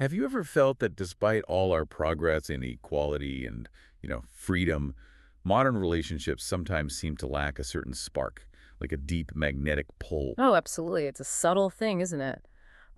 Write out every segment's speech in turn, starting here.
Have you ever felt that despite all our progress in equality and, freedom, modern relationships sometimes seem to lack a certain spark, like a deep magnetic pull? Oh, absolutely. It's a subtle thing, isn't it?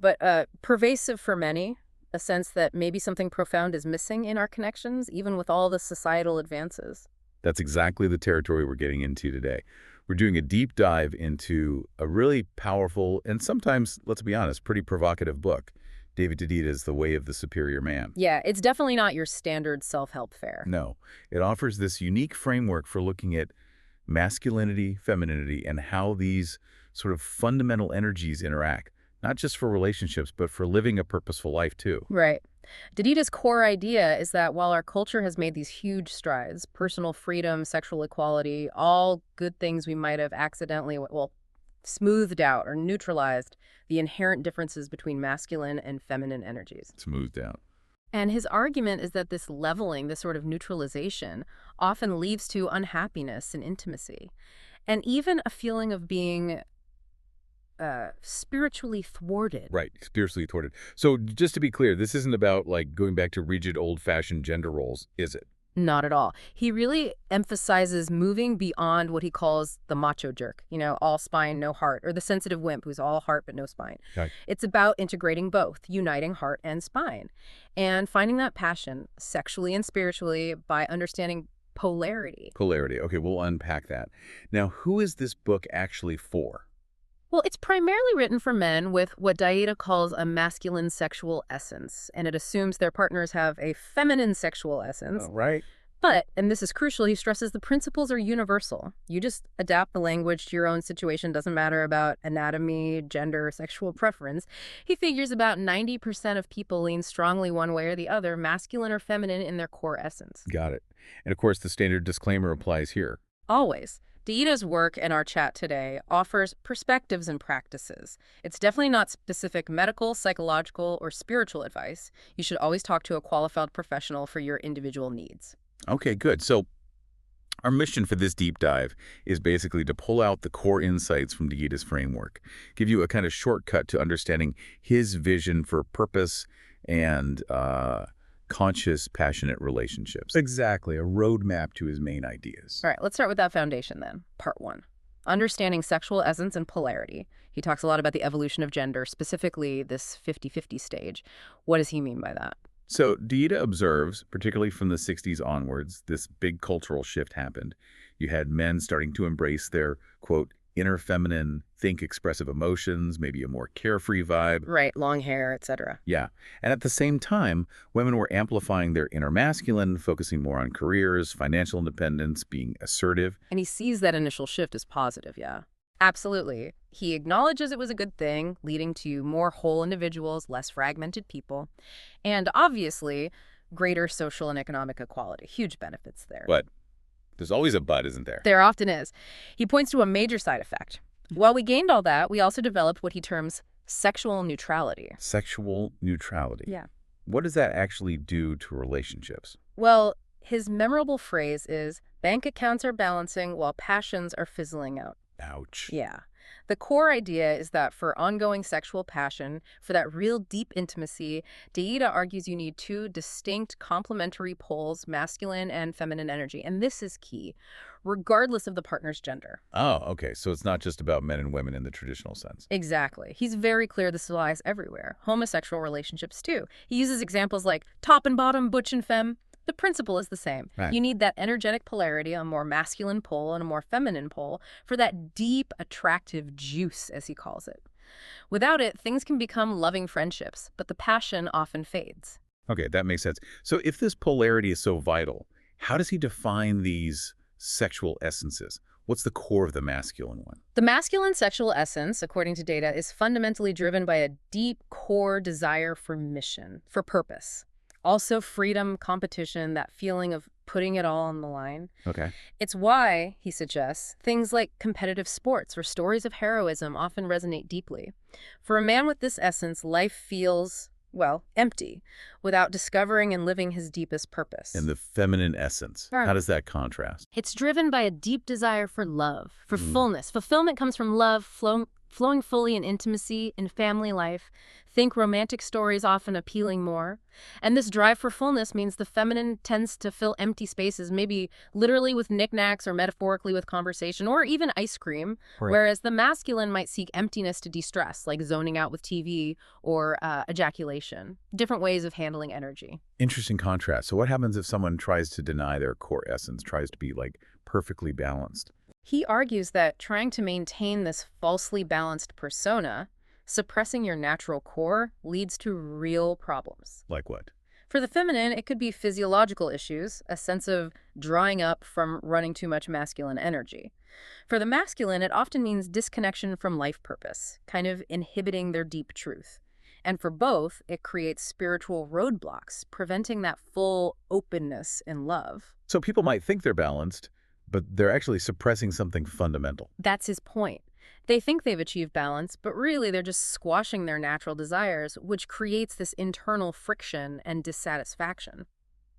But pervasive for many, a sense that maybe something profound is missing in our connections, even with all the societal advances. That's exactly the territory we're getting into today. We're doing a deep dive into a really powerful and sometimes, let's be honest, pretty provocative book, David Deida's The Way of the Superior Man. Yeah, it's definitely not your standard self-help fare. No, it offers this unique framework for looking at masculinity, femininity, and how these sort of fundamental energies interact, not just for relationships, but for living a purposeful life too. Right. Dadida's core idea is that while our culture has made these huge strides, personal freedom, sexual equality, all good things we might have accidentally, well, smoothed out or neutralized the inherent differences between masculine and feminine energies. Smoothed out. And his argument is that this leveling, this sort of neutralization, often leads to unhappiness and intimacy, and even a feeling of being spiritually thwarted. Right, spiritually thwarted. So just to be clear, this isn't about like going back to rigid old-fashioned gender roles, is it? Not at all. He really emphasizes moving beyond what he calls the macho jerk, all spine, no heart, or the sensitive wimp who's all heart but no spine. Okay. It's about integrating both, uniting heart and spine, and finding that passion, sexually and spiritually, by understanding polarity. Polarity. Okay, we'll unpack that. Now, who is this book actually for? Well, it's primarily written for men with what Deida calls a masculine sexual essence, and it assumes their partners have a feminine sexual essence. Oh, right. But, and this is crucial, he stresses the principles are universal. You just adapt the language to your own situation. Doesn't matter about anatomy, gender, sexual preference. He figures about 90% of people lean strongly one way or the other, masculine or feminine in their core essence. Got it. And of course, the standard disclaimer applies here. Always. Deida's work and our chat today offers perspectives and practices. It's definitely not specific medical, psychological, or spiritual advice. You should always talk to a qualified professional for your individual needs. Okay, good. So our mission for this deep dive is basically to pull out the core insights from Deida's framework, give you a kind of shortcut to understanding his vision for purpose and conscious, passionate relationships. Exactly, a roadmap to his main ideas. All right, let's start with that foundation then. Part 1. Understanding sexual essence and polarity. He talks a lot about the evolution of gender, specifically this 50-50 stage. What does he mean by that? So Deida observes, particularly from the 60s onwards, this big cultural shift happened. You had men starting to embrace their, quote, inner feminine, think expressive emotions, maybe a more carefree vibe. Right, long hair, etc. Yeah. And at the same time, women were amplifying their inner masculine, focusing more on careers, financial independence, being assertive. And he sees that initial shift as positive, yeah. Absolutely. He acknowledges it was a good thing, leading to more whole individuals, less fragmented people, and obviously, greater social and economic equality. Huge benefits there. But there's always a but, isn't there? There often is. He points to a major side effect. While we gained all that, we also developed what he terms sexual neutrality. Sexual neutrality. Yeah. What does that actually do to relationships? Well, his memorable phrase is, bank accounts are balancing while passions are fizzling out. Ouch. Yeah. The core idea is that for ongoing sexual passion, for that real deep intimacy, Deida argues you need two distinct complementary poles, masculine and feminine energy. And this is key, regardless of the partner's gender. Oh, okay. So it's not just about men and women in the traditional sense. Exactly. He's very clear this applies everywhere. Homosexual relationships, too. He uses examples like top and bottom, butch and femme. The principle is the same. Right. You need that energetic polarity, a more masculine pole and a more feminine pole, for that deep, attractive juice, as he calls it. Without it, things can become loving friendships, but the passion often fades. Okay, that makes sense. So if this polarity is so vital, how does he define these sexual essences? What's the core of the masculine one? The masculine sexual essence, according to Deida, is fundamentally driven by a deep core desire for mission, for purpose. Also freedom, competition, that feeling of putting it all on the line. Okay. It's why, he suggests, things like competitive sports or stories of heroism often resonate deeply. For a man with this essence, life feels, well, empty, without discovering and living his deepest purpose. And the feminine essence, Right. how does that contrast? It's driven by a deep desire for love, for fullness. Fulfillment comes from love, flowing fully in intimacy, in family life. Think romantic stories often appealing more. And this drive for fullness means the feminine tends to fill empty spaces, maybe literally with knickknacks or metaphorically with conversation or even ice cream, Right. whereas the masculine might seek emptiness to de-stress, like zoning out with TV or ejaculation. Different ways of handling energy. Interesting contrast. So what happens if someone tries to deny their core essence, tries to be like perfectly balanced? He argues that trying to maintain this falsely balanced persona, suppressing your natural core, leads to real problems. Like what? For the feminine, it could be physiological issues, a sense of drying up from running too much masculine energy. For the masculine, it often means disconnection from life purpose, kind of inhibiting their deep truth. And for both, it creates spiritual roadblocks, preventing that full openness in love. So people might think they're balanced, but they're actually suppressing something fundamental. That's his point. They think they've achieved balance, but really they're just squashing their natural desires, which creates this internal friction and dissatisfaction.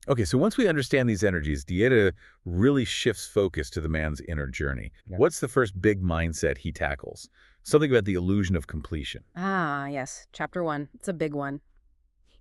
Okay, so once we understand these energies, Deida really shifts focus to the man's inner journey. Yeah. What's the first big mindset he tackles? Something about the illusion of completion. Ah, yes, chapter 1. It's a big one.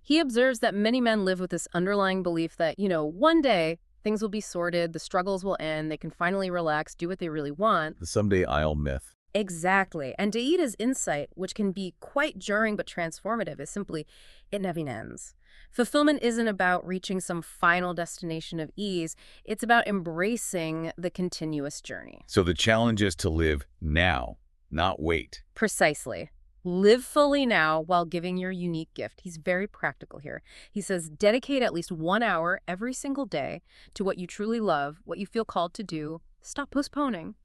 He observes that many men live with this underlying belief that, one day things will be sorted, the struggles will end, they can finally relax, do what they really want. The someday I'll myth. Exactly. And Deida's insight, which can be quite jarring but transformative, is simply, it never ends. Fulfillment isn't about reaching some final destination of ease. It's about embracing the continuous journey. So the challenge is to live now, not wait. Precisely. Live fully now while giving your unique gift. He's very practical here. He says, dedicate at least 1 hour every single day to what you truly love, what you feel called to do. Stop postponing.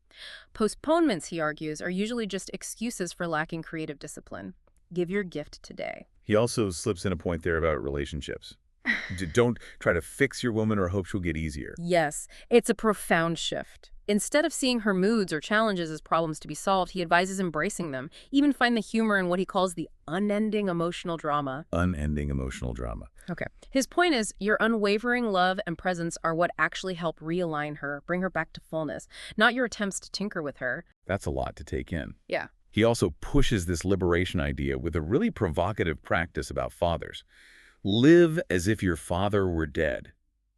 Postponements, he argues, are usually just excuses for lacking creative discipline. Give your gift today. He also slips in a point there about relationships. Don't try to fix your woman or hope she'll get easier. Yes, it's a profound shift. Instead of seeing her moods or challenges as problems to be solved, he advises embracing them. Even find the humor in what he calls the unending emotional drama. Unending emotional drama. Okay. His point is, your unwavering love and presence are what actually help realign her, bring her back to fullness, not your attempts to tinker with her. That's a lot to take in. Yeah. He also pushes this liberation idea with a really provocative practice about fathers. Live as if your father were dead.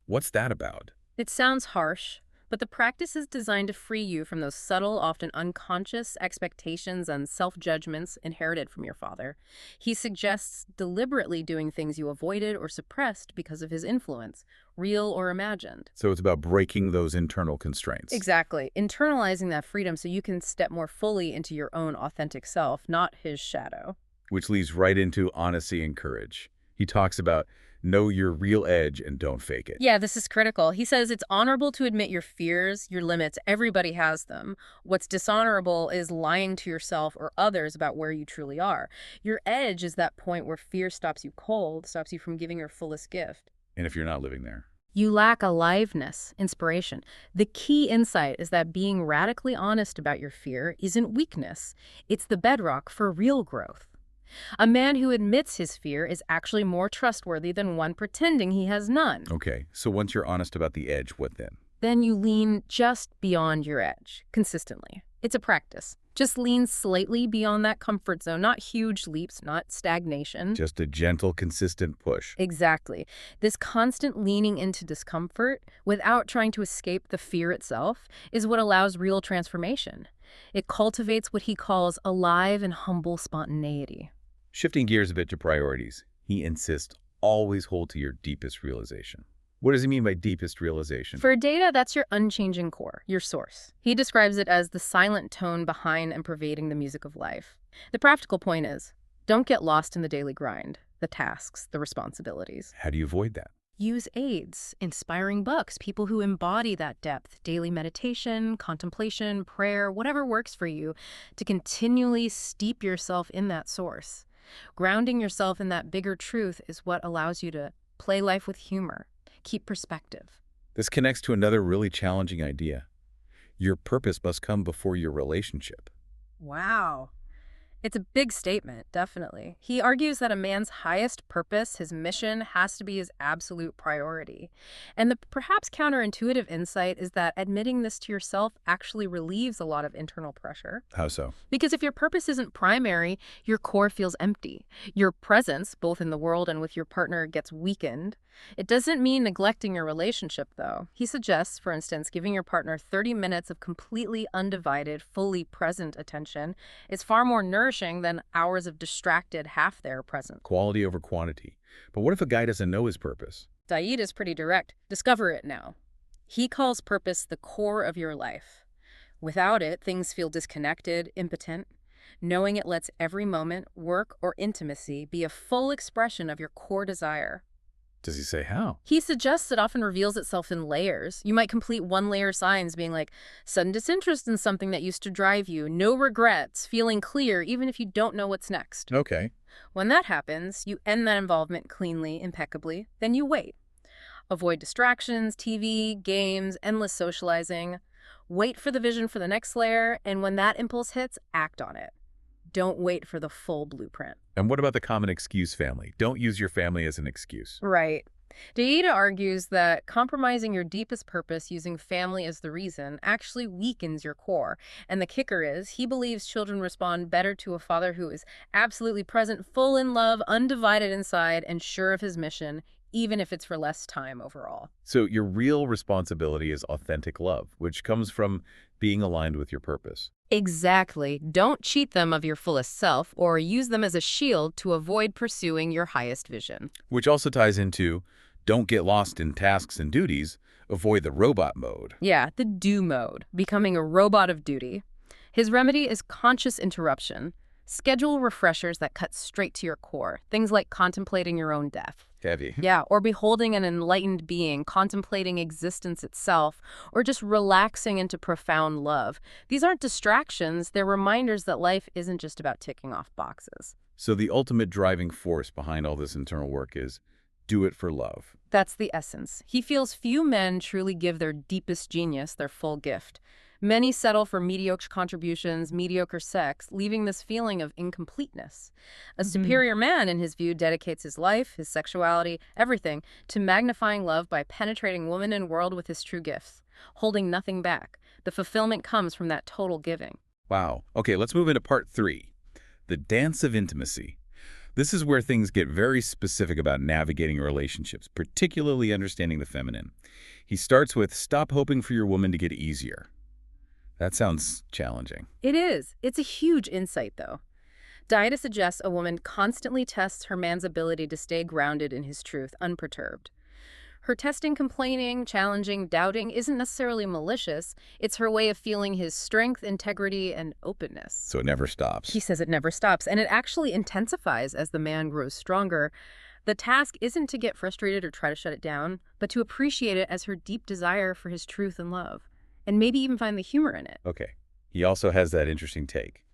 What's that about? It sounds harsh, but the practice is designed to free you from those subtle, often unconscious expectations and self-judgments inherited from your father. He suggests deliberately doing things you avoided or suppressed because of his influence, real or imagined. So it's about breaking those internal constraints. Exactly. Internalizing that freedom so you can step more fully into your own authentic self, not his shadow. Which leads right into honesty and courage. He talks about know your real edge and don't fake it. Yeah, this is critical. He says it's honorable to admit your fears, your limits. Everybody has them. What's dishonorable is lying to yourself or others about where you truly are. Your edge is that point where fear stops you cold, stops you from giving your fullest gift. And if you're not living there? You lack aliveness, inspiration. The key insight is that being radically honest about your fear isn't weakness. It's the bedrock for real growth. A man who admits his fear is actually more trustworthy than one pretending he has none. Okay, so once you're honest about the edge, what then? Then you lean just beyond your edge, consistently. It's a practice. Just lean slightly beyond that comfort zone, not huge leaps, not stagnation. Just a gentle, consistent push. Exactly. This constant leaning into discomfort without trying to escape the fear itself is what allows real transformation. It cultivates what he calls alive and humble spontaneity. Shifting gears a bit to priorities, he insists always hold to your deepest realization. What does he mean by deepest realization? For Deida, that's your unchanging core, your source. He describes it as the silent tone behind and pervading the music of life. The practical point is, don't get lost in the daily grind, the tasks, the responsibilities. How do you avoid that? Use aids, inspiring books, people who embody that depth, daily meditation, contemplation, prayer, whatever works for you, to continually steep yourself in that source. Grounding yourself in that bigger truth is what allows you to play life with humor, keep perspective. This connects to another really challenging idea. Your purpose must come before your relationship. Wow. It's a big statement, definitely. He argues that a man's highest purpose, his mission, has to be his absolute priority. And the perhaps counterintuitive insight is that admitting this to yourself actually relieves a lot of internal pressure. How so? Because if your purpose isn't primary, your core feels empty. Your presence, both in the world and with your partner, gets weakened. It doesn't mean neglecting your relationship, though. He suggests, for instance, giving your partner 30 minutes of completely undivided, fully present attention is far more nourishing than hours of distracted, half-there presence. Quality over quantity. But what if a guy doesn't know his purpose? Deida is pretty direct. Discover it now. He calls purpose the core of your life. Without it, things feel disconnected, impotent. Knowing it lets every moment, work or intimacy, be a full expression of your core desire. Does he say how? He suggests it often reveals itself in layers. You might complete one-layer signs being like, sudden disinterest in something that used to drive you, no regrets, feeling clear even if you don't know what's next. Okay. When that happens, you end that involvement cleanly, impeccably, then you wait. Avoid distractions, TV, games, endless socializing. Wait for the vision for the next layer, and when that impulse hits, act on it. Don't wait for the full blueprint. And what about the common excuse family? Don't use your family as an excuse. Right. Deida argues that compromising your deepest purpose using family as the reason actually weakens your core. And the kicker is, he believes children respond better to a father who is absolutely present, full in love, undivided inside, and sure of his mission, even if it's for less time overall. So your real responsibility is authentic love, which comes from being aligned with your purpose. Exactly. Don't cheat them of your fullest self or use them as a shield to avoid pursuing your highest vision. Which also ties into don't get lost in tasks and duties, avoid the robot mode. Yeah, the do mode, becoming a robot of duty. His remedy is conscious interruption. Schedule refreshers that cut straight to your core, things like contemplating your own death. Heavy. Yeah, or beholding an enlightened being, contemplating existence itself, or just relaxing into profound love. These aren't distractions, they're reminders that life isn't just about ticking off boxes. So the ultimate driving force behind all this internal work is do it for love. That's the essence. He feels few men truly give their deepest genius their full gift. Many settle for mediocre contributions, mediocre sex, leaving this feeling of incompleteness. A superior man, in his view, dedicates his life, his sexuality, everything, to magnifying love by penetrating woman and world with his true gifts, holding nothing back. The fulfillment comes from that total giving. Wow. Okay, let's move into part 3, the dance of intimacy. This is where things get very specific about navigating relationships, particularly understanding the feminine. He starts with stop hoping for your woman to get easier. That sounds challenging. It is. It's a huge insight, though. Deida suggests a woman constantly tests her man's ability to stay grounded in his truth, unperturbed. Her testing, complaining, challenging, doubting isn't necessarily malicious. It's her way of feeling his strength, integrity, and openness. So it never stops. He says it never stops, and it actually intensifies as the man grows stronger. The task isn't to get frustrated or try to shut it down, but to appreciate it as her deep desire for his truth and love, and maybe even find the humor in it. Okay. He also has that interesting take.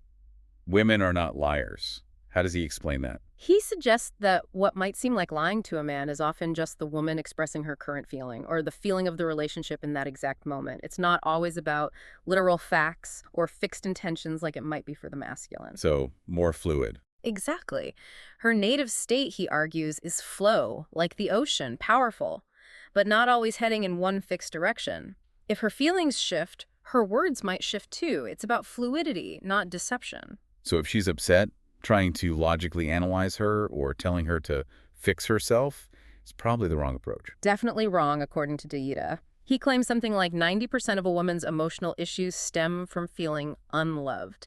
Women are not liars. How does he explain that? He suggests that what might seem like lying to a man is often just the woman expressing her current feeling or the feeling of the relationship in that exact moment. It's not always about literal facts or fixed intentions like it might be for the masculine. So, more fluid. Exactly. Her native state, he argues, is flow, like the ocean, powerful, but not always heading in one fixed direction. If her feelings shift, her words might shift too. It's about fluidity, not deception. So if she's upset, trying to logically analyze her or telling her to fix herself is probably the wrong approach. Definitely wrong, according to Deida. He claims something like 90% of a woman's emotional issues stem from feeling unloved.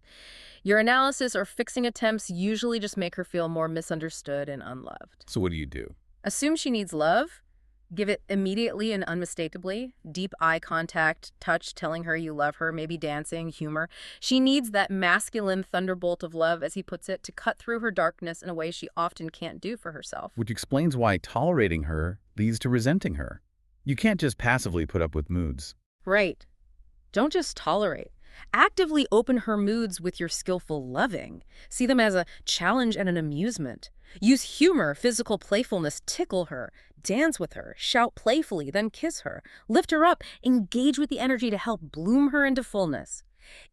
Your analysis or fixing attempts usually just make her feel more misunderstood and unloved. So what do you do? Assume she needs love. Give it immediately and unmistakably. Deep eye contact, touch, telling her you love her, maybe dancing, humor. She needs that masculine thunderbolt of love, as he puts it, to cut through her darkness in a way she often can't do for herself. Which explains why tolerating her leads to resenting her. You can't just passively put up with moods. Right. Don't just tolerate. Actively open her moods with your skillful loving. See them as a challenge and an amusement. Use humor, physical playfulness, tickle her. Dance with her, shout playfully, then kiss her. Lift her up, engage with the energy to help bloom her into fullness.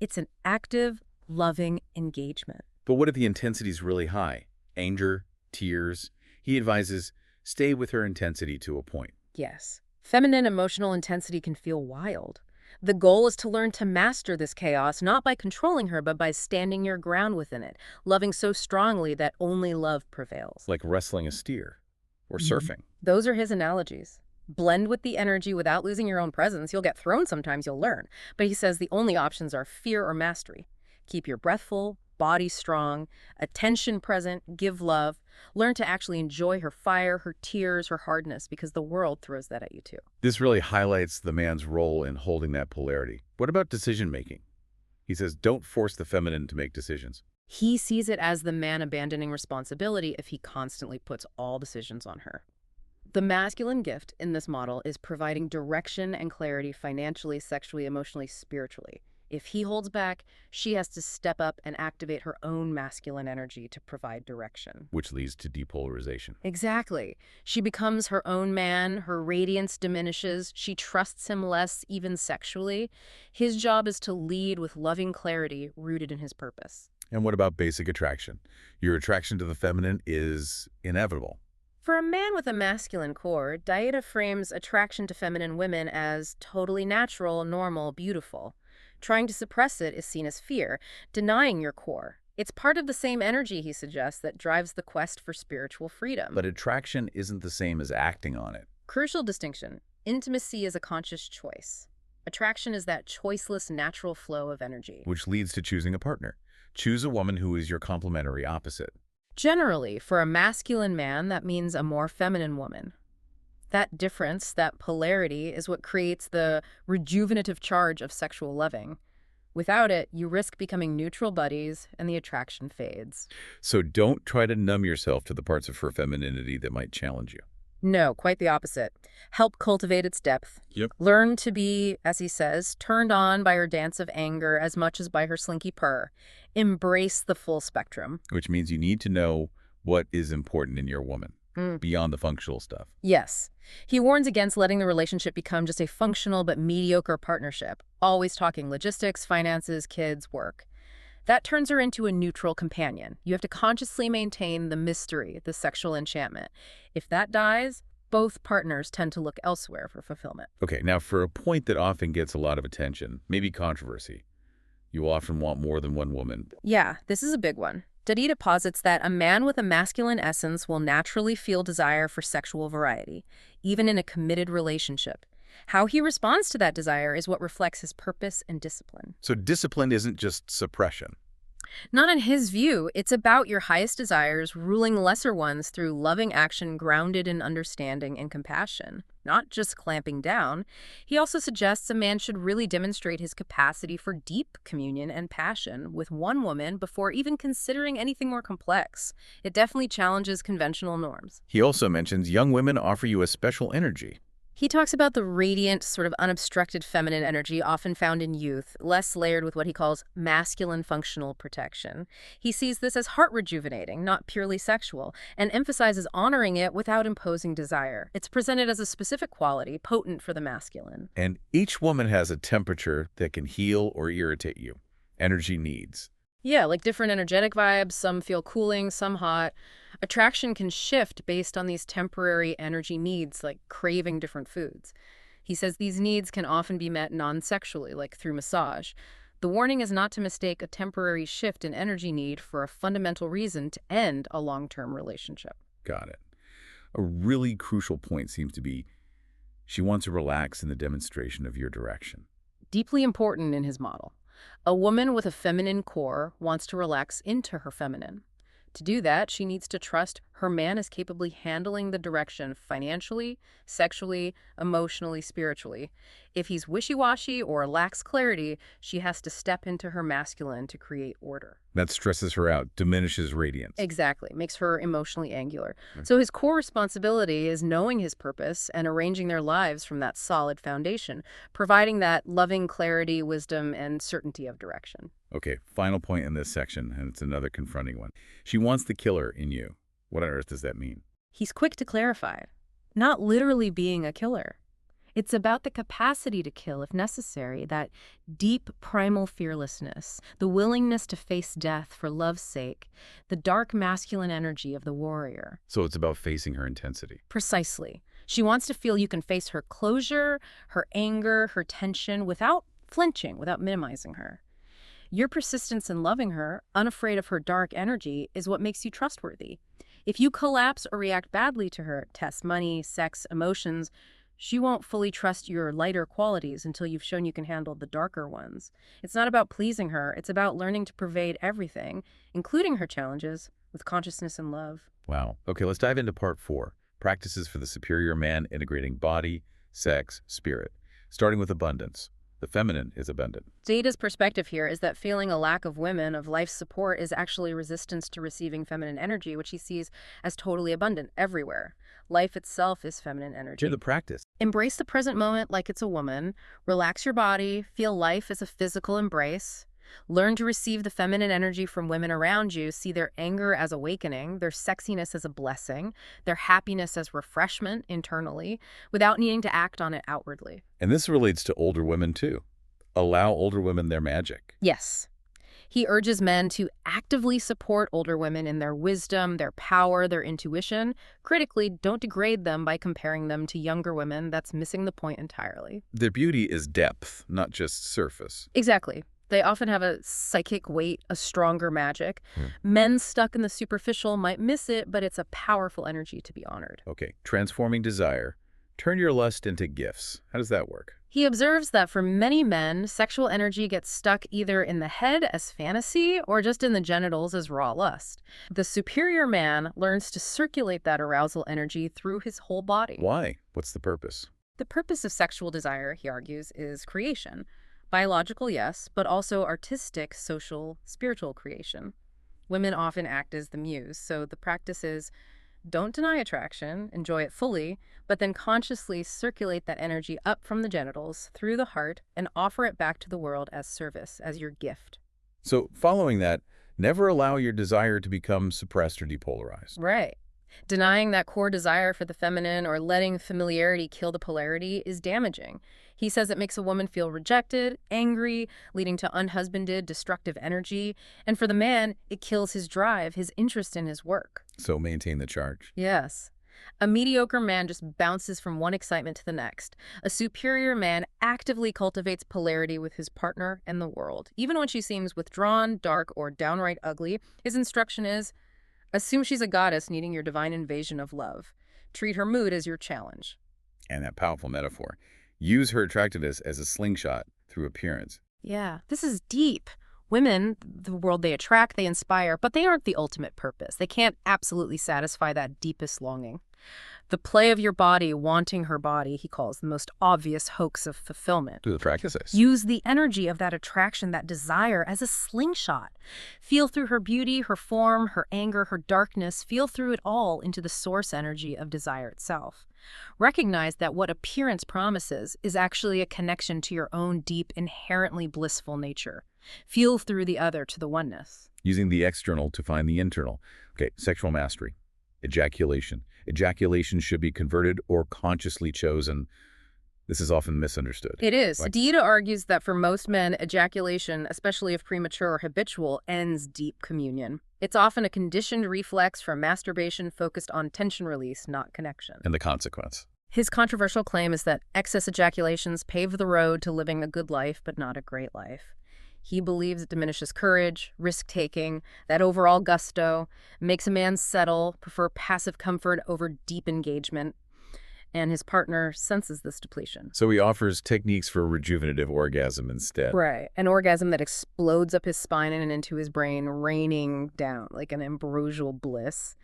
It's an active, loving engagement. But what if the intensity is really high? Anger, tears? He advises, stay with her intensity to a point. Yes. Feminine emotional intensity can feel wild. The goal is to learn to master this chaos, not by controlling her, but by standing your ground within it, loving so strongly that only love prevails. Like wrestling a steer or Mhm. surfing. Those are his analogies. Blend with the energy without losing your own presence. You'll get thrown sometimes, you'll learn. But he says the only options are fear or mastery. Keep your breath full, body strong, attention present, give love. Learn to actually enjoy her fire, her tears, her hardness, because the world throws that at you too. This really highlights the man's role in holding that polarity. What about decision-making? He says, don't force the feminine to make decisions. He sees it as the man abandoning responsibility if he constantly puts all decisions on her. The masculine gift in this model is providing direction and clarity financially, sexually, emotionally, spiritually. If he holds back, she has to step up and activate her own masculine energy to provide direction. Which leads to depolarization. Exactly. She becomes her own man, her radiance diminishes, she trusts him less, even sexually. His job is to lead with loving clarity rooted in his purpose. And what about basic attraction? Your attraction to the feminine is inevitable. For a man with a masculine core, Deida frames attraction to feminine women as totally natural, normal, beautiful. Trying to suppress it is seen as fear, denying your core. It's part of the same energy, he suggests, that drives the quest for spiritual freedom. But attraction isn't the same as acting on it. Crucial distinction. Intimacy is a conscious choice. Attraction is that choiceless, natural flow of energy. Which leads to choosing a partner. Choose a woman who is your complementary opposite. Generally, for a masculine man, that means a more feminine woman. That difference, that polarity, is what creates the rejuvenative charge of sexual loving. Without it, you risk becoming neutral buddies, and the attraction fades. So don't try to numb yourself to the parts of her femininity that might challenge you. No, quite the opposite. Help cultivate its depth. Yep. Learn to be, as he says, turned on by her dance of anger as much as by her slinky purr. Embrace the full spectrum. Which means you need to know what is important in your woman, Mm. beyond the functional stuff. Yes. He warns against letting the relationship become just a functional but mediocre partnership, always talking logistics, finances, kids, work. That turns her into a neutral companion. You have to consciously maintain the mystery, the sexual enchantment. If that dies, both partners tend to look elsewhere for fulfillment. Okay, now for a point that often gets a lot of attention, maybe controversy. You will often want more than one woman. Yeah, this is a big one. Deida posits that a man with a masculine essence will naturally feel desire for sexual variety, even in a committed relationship. How he responds to that desire is what reflects his purpose and discipline. So discipline isn't just suppression. Not in his view, it's about your highest desires ruling lesser ones through loving action grounded in understanding and compassion, not just clamping down. He also suggests a man should really demonstrate his capacity for deep communion and passion with one woman before even considering anything more complex. It definitely challenges conventional norms. He also mentions young women offer you a special energy. He talks about the radiant, sort of unobstructed feminine energy often found in youth, less layered with what he calls masculine functional protection. He sees this as heart rejuvenating, not purely sexual, and emphasizes honoring it without imposing desire. It's presented as a specific quality, potent for the masculine. And each woman has a temperature that can heal or irritate you. Energy needs. Yeah, like different energetic vibes, some feel cooling, some hot. Attraction can shift based on these temporary energy needs, like craving different foods. He says these needs can often be met non-sexually, like through massage. The warning is not to mistake a temporary shift in energy need for a fundamental reason to end a long-term relationship. Got it. A really crucial point seems to be she wants to relax in the demonstration of your direction. Deeply important in his model. A woman with a feminine core wants to relax into her feminine. To do that, she needs to trust her man is capably handling the direction financially, sexually, emotionally, spiritually. If he's wishy-washy or lacks clarity, she has to step into her masculine to create order. That stresses her out, diminishes radiance. Exactly, makes her emotionally angular. So his core responsibility is knowing his purpose and arranging their lives from that solid foundation, providing that loving clarity, wisdom, and certainty of direction. Okay, final point in this section, and it's another confronting one. She wants the killer in you. What on earth does that mean? He's quick to clarify, not literally being a killer. It's about the capacity to kill if necessary, that deep primal fearlessness, the willingness to face death for love's sake, the dark masculine energy of the warrior. So it's about facing her intensity. Precisely. She wants to feel you can face her closure, her anger, her tension without flinching, without minimizing her. Your persistence in loving her, unafraid of her dark energy, is what makes you trustworthy. If you collapse or react badly to her, test money, sex, emotions, she won't fully trust your lighter qualities until you've shown you can handle the darker ones. It's not about pleasing her, it's about learning to pervade everything, including her challenges, with consciousness and love. Wow. Okay, let's dive into part 4. Practices for the superior man integrating body, sex, spirit. Starting with abundance. The feminine is abundant. Deida's perspective here is that feeling a lack of women, of life's support, is actually resistance to receiving feminine energy, which he sees as totally abundant everywhere. Life itself is feminine energy. Here's the practice. Embrace the present moment like it's a woman. Relax your body. Feel life as a physical embrace. Learn to receive the feminine energy from women around you. See their anger as awakening, their sexiness as a blessing, their happiness as refreshment internally, without needing to act on it outwardly. And this relates to older women too. Allow older women their magic. Yes. He urges men to actively support older women in their wisdom, their power, their intuition. Critically, don't degrade them by comparing them to younger women. That's missing the point entirely. Their beauty is depth, not just surface. Exactly. They often have a psychic weight, a stronger magic. Men stuck in the superficial might miss it, but it's a powerful energy to be honored. Okay, transforming desire. Turn your lust into gifts. How does that work? He observes that for many men, sexual energy gets stuck either in the head as fantasy or just in the genitals as raw lust. The superior man learns to circulate that arousal energy through his whole body. Why? What's the purpose? The purpose of sexual desire, he argues, is creation. Biological, yes, but also artistic, social, spiritual creation. Women often act as the muse, so the practice is don't deny attraction, enjoy it fully, but then consciously circulate that energy up from the genitals, through the heart, and offer it back to the world as service, as your gift. So, following that, never allow your desire to become suppressed or depolarized. Right. Denying that core desire for the feminine or letting familiarity kill the polarity is damaging. He says it makes a woman feel rejected, angry, leading to unhusbanded, destructive energy. And for the man, it kills his drive, his interest in his work. So maintain the charge. Yes. A mediocre man just bounces from one excitement to the next. A superior man actively cultivates polarity with his partner and the world. Even when she seems withdrawn, dark, or downright ugly, his instruction is, assume she's a goddess needing your divine invasion of love. Treat her mood as your challenge. And that powerful metaphor. Use her attractiveness as a slingshot through appearance. Yeah, this is deep. Women, the world they attract, they inspire, but they aren't the ultimate purpose. They can't absolutely satisfy that deepest longing. The play of your body wanting her body, he calls the most obvious hoax of fulfillment. Do the practices. Use the energy of that attraction, that desire, as a slingshot. Feel through her beauty, her form, her anger, her darkness. Feel through it all into the source energy of desire itself. Recognize that what appearance promises is actually a connection to your own deep, inherently blissful nature. Feel through the other to the oneness. Using the external to find the internal. Okay, sexual mastery. Ejaculation. Ejaculation should be converted or consciously chosen. This is often misunderstood. It is. Deida argues that for most men, ejaculation, especially if premature or habitual, ends deep communion. It's often a conditioned reflex from masturbation focused on tension release, not connection. And the consequence. His controversial claim is that excess ejaculations pave the road to living a good life, but not a great life. He believes it diminishes courage, risk-taking, that overall gusto, makes a man settle, prefer passive comfort over deep engagement, and his partner senses this depletion. So he offers techniques for rejuvenative orgasm instead. Right, an orgasm that explodes up his spine and into his brain, raining down like an ambrosial bliss.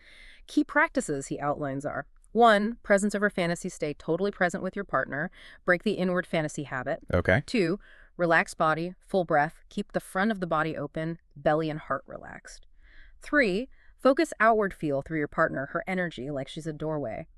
Key practices he outlines are: 1, presence over fantasy, stay totally present with your partner, break the inward fantasy habit. Okay. 2, relax body, full breath, keep the front of the body open, belly and heart relaxed. 3, focus outward feel through your partner, her energy like she's a doorway.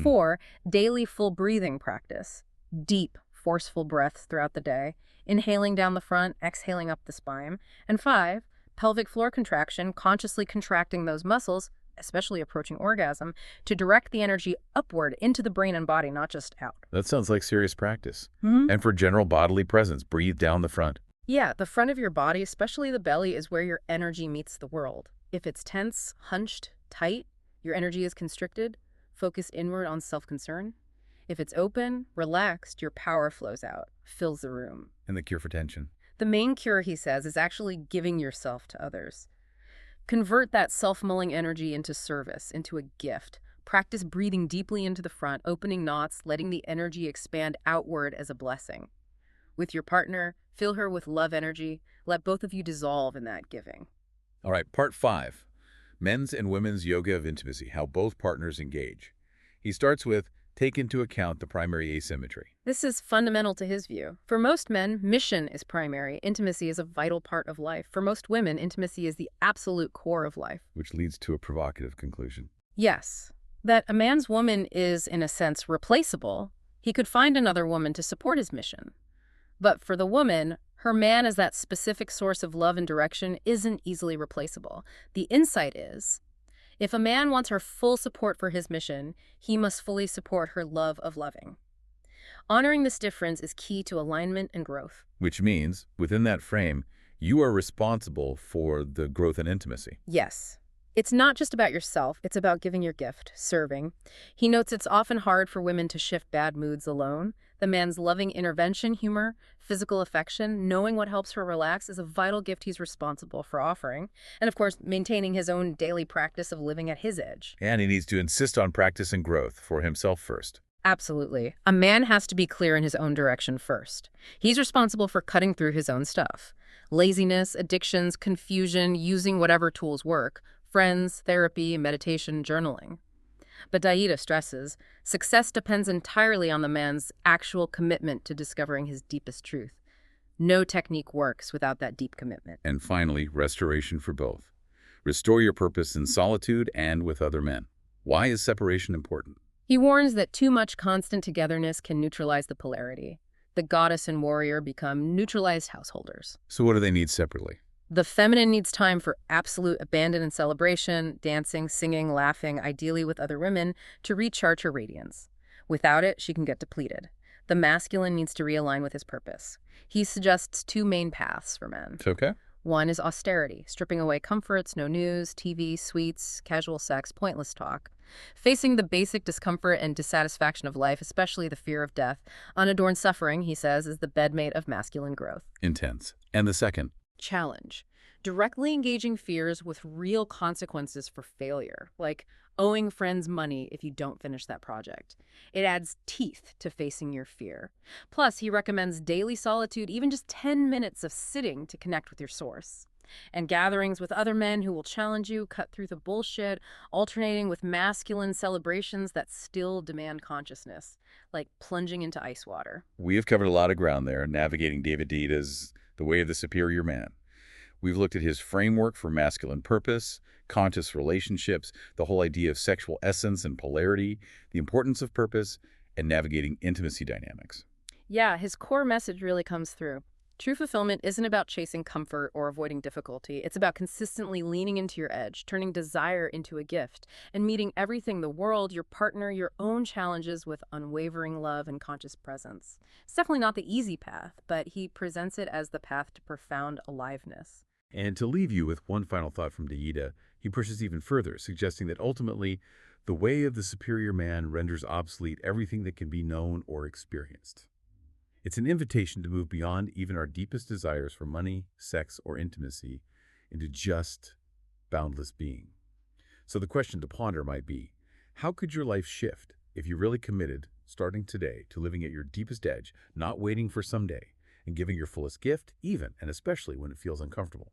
4, daily full breathing practice, deep, forceful breaths throughout the day, inhaling down the front, exhaling up the spine. And 5, pelvic floor contraction, consciously contracting those muscles, especially approaching orgasm, to direct the energy upward into the brain and body, not just out. That sounds like serious practice. Hmm. And for general bodily presence, breathe down the front. Yeah, the front of your body, especially the belly, is where your energy meets the world. If it's tense, hunched, tight, your energy is constricted, focused inward on self-concern. If it's open, relaxed, your power flows out, fills the room. And the cure for tension. The main cure, he says, is actually giving yourself to others. Convert that self-mulling energy into service, into a gift. Practice breathing deeply into the front, opening knots, letting the energy expand outward as a blessing. With your partner, fill her with love energy. Let both of you dissolve in that giving. All right, part 5. Men's and women's yoga of intimacy, how both partners engage. He starts with, take into account the primary asymmetry. This is fundamental to his view. For most men, mission is primary. Intimacy is a vital part of life. For most women, intimacy is the absolute core of life. Which leads to a provocative conclusion. Yes, that a man's woman is, in a sense, replaceable. He could find another woman to support his mission. But for the woman, her man as that specific source of love and direction isn't easily replaceable. The insight is, if a man wants her full support for his mission, he must fully support her love of loving. Honoring this difference is key to alignment and growth. Which means, within that frame, you are responsible for the growth and intimacy. Yes. It's not just about yourself, it's about giving your gift, serving. He notes it's often hard for women to shift bad moods alone. The man's loving intervention, humor, physical affection, knowing what helps her relax is a vital gift he's responsible for offering. And of course, maintaining his own daily practice of living at his edge. And he needs to insist on practice and growth for himself first. Absolutely. A man has to be clear in his own direction first. He's responsible for cutting through his own stuff. Laziness, addictions, confusion, using whatever tools work, friends, therapy, meditation, journaling. But Deida stresses, success depends entirely on the man's actual commitment to discovering his deepest truth. No technique works without that deep commitment. And finally, restoration for both. Restore your purpose in solitude and with other men. Why is separation important? He warns that too much constant togetherness can neutralize the polarity. The goddess and warrior become neutralized householders. So what do they need separately? The feminine needs time for absolute abandon and celebration, dancing, singing, laughing, ideally with other women, to recharge her radiance. Without it, she can get depleted. The masculine needs to realign with his purpose. He suggests 2 main paths for men. Okay. One is austerity, stripping away comforts, no news, TV, sweets, casual sex, pointless talk. Facing the basic discomfort and dissatisfaction of life, especially the fear of death, unadorned suffering, he says, is the bedmate of masculine growth. Intense. And the second? Challenge. Directly engaging fears with real consequences for failure, like owing friends money if you don't finish that project. It adds teeth to facing your fear. Plus, he recommends daily solitude, even just 10 minutes of sitting to connect with your source. And gatherings with other men who will challenge you, cut through the bullshit, alternating with masculine celebrations that still demand consciousness, like plunging into ice water. We have covered a lot of ground there, navigating Deida's The Way of the Superior Man. We've looked at his framework for masculine purpose, conscious relationships, the whole idea of sexual essence and polarity, the importance of purpose, and navigating intimacy dynamics. Yeah, his core message really comes through. True fulfillment isn't about chasing comfort or avoiding difficulty. It's about consistently leaning into your edge, turning desire into a gift, and meeting everything, the world, your partner, your own challenges with unwavering love and conscious presence. It's definitely not the easy path, but he presents it as the path to profound aliveness. And to leave you with one final thought from Deida, he pushes even further, suggesting that ultimately, the way of the superior man renders obsolete everything that can be known or experienced. It's an invitation to move beyond even our deepest desires for money, sex, or intimacy into just boundless being. So the question to ponder might be, how could your life shift if you really committed, starting today, to living at your deepest edge, not waiting for someday, and giving your fullest gift, even and especially when it feels uncomfortable?